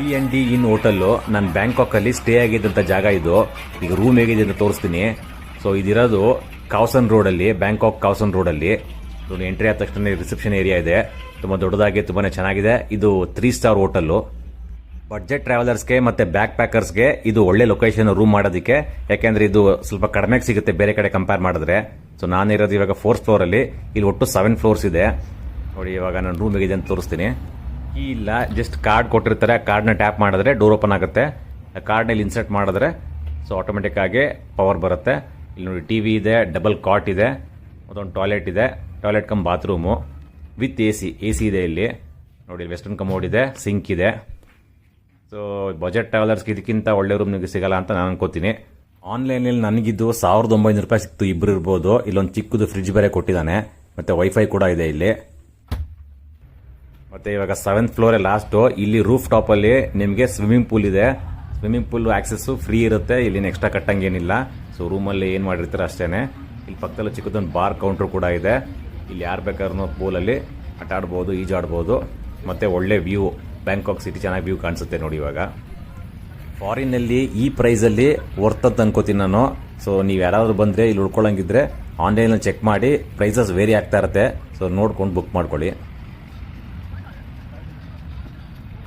D&D ಇನ್ hotel ನಾನು ಬ್ಯಾಂಕಾಕಲ್ಲಿ stay ಆಗಿದ್ದಂಥ ಜಾಗ ಇದು. ಈಗ ರೂಮ್ ಹೇಗಿದೆ ಅಂತ ತೋರಿಸ್ತೀನಿ. ಸೊ ಇದಿರೋದು ಕಾವ್ಸನ್ ರೋಡಲ್ಲಿ, ಬ್ಯಾಂಕಾಕ್ ಕಾವ್ಸನ್ ರೋಡಲ್ಲಿ. ನೋಡಿ, ಎಂಟ್ರಿ ಆದ ತಕ್ಷಣ ರಿಸೆಪ್ಷನ್ ಏರಿಯಾ ಇದೆ. ತುಂಬ ದೊಡ್ಡದಾಗಿ ತುಂಬಾ ಚೆನ್ನಾಗಿದೆ. ಇದು 3 ಸ್ಟಾರ್ ಹೋಟೆಲ್ಲು. ಬಡ್ಜೆಟ್ ಟ್ರಾವೆಲರ್ಸ್ಗೆ ಮತ್ತು ಬ್ಯಾಕ್ ಪ್ಯಾಕರ್ಸ್ಗೆ ಇದು ಒಳ್ಳೆ ಲೊಕೇಶನ್ ರೂಮ್ ಮಾಡೋದಕ್ಕೆ. ಯಾಕೆಂದ್ರೆ ಇದು ಸ್ವಲ್ಪ ಕಡಿಮೆಗೆ ಸಿಗುತ್ತೆ ಬೇರೆ ಕಡೆ ಕಂಪೇರ್ ಮಾಡಿದ್ರೆ. ಸೊ ನಾನಿರೋದು ಇವಾಗ 4th ಫ್ಲೋರಲ್ಲಿ. ಇಲ್ಲಿ ಒಟ್ಟು 7 ಫ್ಲೋರ್ಸ್ ಇದೆ. ನೋಡಿ, ಇವಾಗ ನಾನು ರೂಮ್ ಹೇಗಿದೆ ಅಂತ ತೋರಿಸ್ತೀನಿ. ಕೀ ಇಲ್ಲ, ಜಸ್ಟ್ ಕಾರ್ಡ್ ಕೊಟ್ಟಿರ್ತಾರೆ. ಆ ಕಾರ್ಡ್ನ ಟ್ಯಾಪ್ ಮಾಡಿದ್ರೆ ಡೋರ್ ಓಪನ್ ಆಗುತ್ತೆ. ಆ ಕಾರ್ಡ್ನಲ್ಲಿ ಇನ್ಸರ್ಟ್ ಮಾಡಿದ್ರೆ ಸೊ ಆಟೋಮೆಟಿಕ್ ಆಗಿ ಪವರ್ ಬರುತ್ತೆ. ಇಲ್ಲಿ ನೋಡಿ, ಟಿವಿ ಇದೆ, ಡಬಲ್ ಕಾಟ್ ಇದೆ, ಮತ್ತೊಂದು ಟಾಯ್ಲೆಟ್ ಇದೆ, toilet come bathroom with A C ಇದೆ. ಇಲ್ಲಿ ನೋಡಿ, ವೆಸ್ಟರ್ನ್ ಕಮೋಡ್ ಇದೆ, ಸಿಂಕ್ ಇದೆ. ಸೊ ಬಜೆಟ್ ಟ್ರಾವೆಲರ್ಸ್ಗೆ ಇದಕ್ಕಿಂತ ಒಳ್ಳೆ ರೂಮ್ ನಿಮಗೆ ಸಿಗಲ್ಲ ಅಂತ ನಾನು ಅನ್ಕೋತೀನಿ. ಆನ್ಲೈನಲ್ಲಿ ನನಗಿದ್ದು 1900 ರೂಪಾಯಿ ಸಿಕ್ತು, ಇಬ್ರು ಇರ್ಬೋದು. ಇಲ್ಲೊಂದು ಚಿಕ್ಕದು ಫ್ರಿಡ್ಜ್ ಬೇರೆ ಕೊಟ್ಟಿದ್ದಾನೆ, ಮತ್ತೆ ವೈಫೈ ಕೂಡ ಇದೆ ಇಲ್ಲಿ. ಮತ್ತೆ ಇವಾಗ 7th ಫ್ಲೋರ್ ಲಾಸ್ಟ್. ಇಲ್ಲಿ ರೂಫ್ ಟಾಪ್ ಅಲ್ಲಿ ನಿಮಗೆ ಸ್ವಿಮ್ಮಿಂಗ್ ಪೂಲ್ ಇದೆ. ಸ್ವಿಮ್ಮಿಂಗ್ ಪೂಲ್ ಆಕ್ಸೆಸ್ ಫ್ರೀ ಇರುತ್ತೆ. ಇಲ್ಲಿ ಎಕ್ಸ್ಟ್ರಾ ಕಟ್ಟಂಗೇನಿಲ್ಲ. ಸೊ ರೂಮಲ್ಲಿ ಏನು ಮಾಡಿರ್ತಾರೆ ಅಷ್ಟೇನೆ. ಇಲ್ಲಿ ಪಕ್ಕದಲ್ಲಿ ಚಿಕ್ಕದೊಂದು ಬಾರ್ ಕೌಂಟರ್ ಕೂಡ ಇದೆ. ಇಲ್ಲಿ ಯಾರು ಬೇಕಾದ್ರೂ ಪೂಲಲ್ಲಿ ಆಟ ಆಡ್ಬೋದು, ಈಜಾಡ್ಬೋದು. ಮತ್ತೆ ಒಳ್ಳೆ ವ್ಯೂ, ಬ್ಯಾಂಕಾಕ್ ಸಿಟಿ ಚೆನ್ನಾಗಿ ವ್ಯೂ ಕಾಣಿಸುತ್ತೆ ನೋಡಿ. ಇವಾಗ ಫಾರಿನ್ನಲ್ಲಿ ಈ ಪ್ರೈಸಲ್ಲಿ ವರ್ತ್ ಅಂತ ಅನ್ಕೋತೀನಿ ನಾನು. ಸೊ ನೀವು ಯಾರಾದರೂ ಬಂದರೆ ಇಲ್ಲಿ ಉಳ್ಕೊಳ್ಳಂಗಿದ್ರೆ ಆನ್ಲೈನಲ್ಲಿ ಚೆಕ್ ಮಾಡಿ, ಪ್ರೈಸಸ್ ವೇರಿ ಆಗ್ತಾ ಇರುತ್ತೆ. ಸೊ ನೋಡ್ಕೊಂಡು ಬುಕ್ ಮಾಡ್ಕೊಳ್ಳಿ.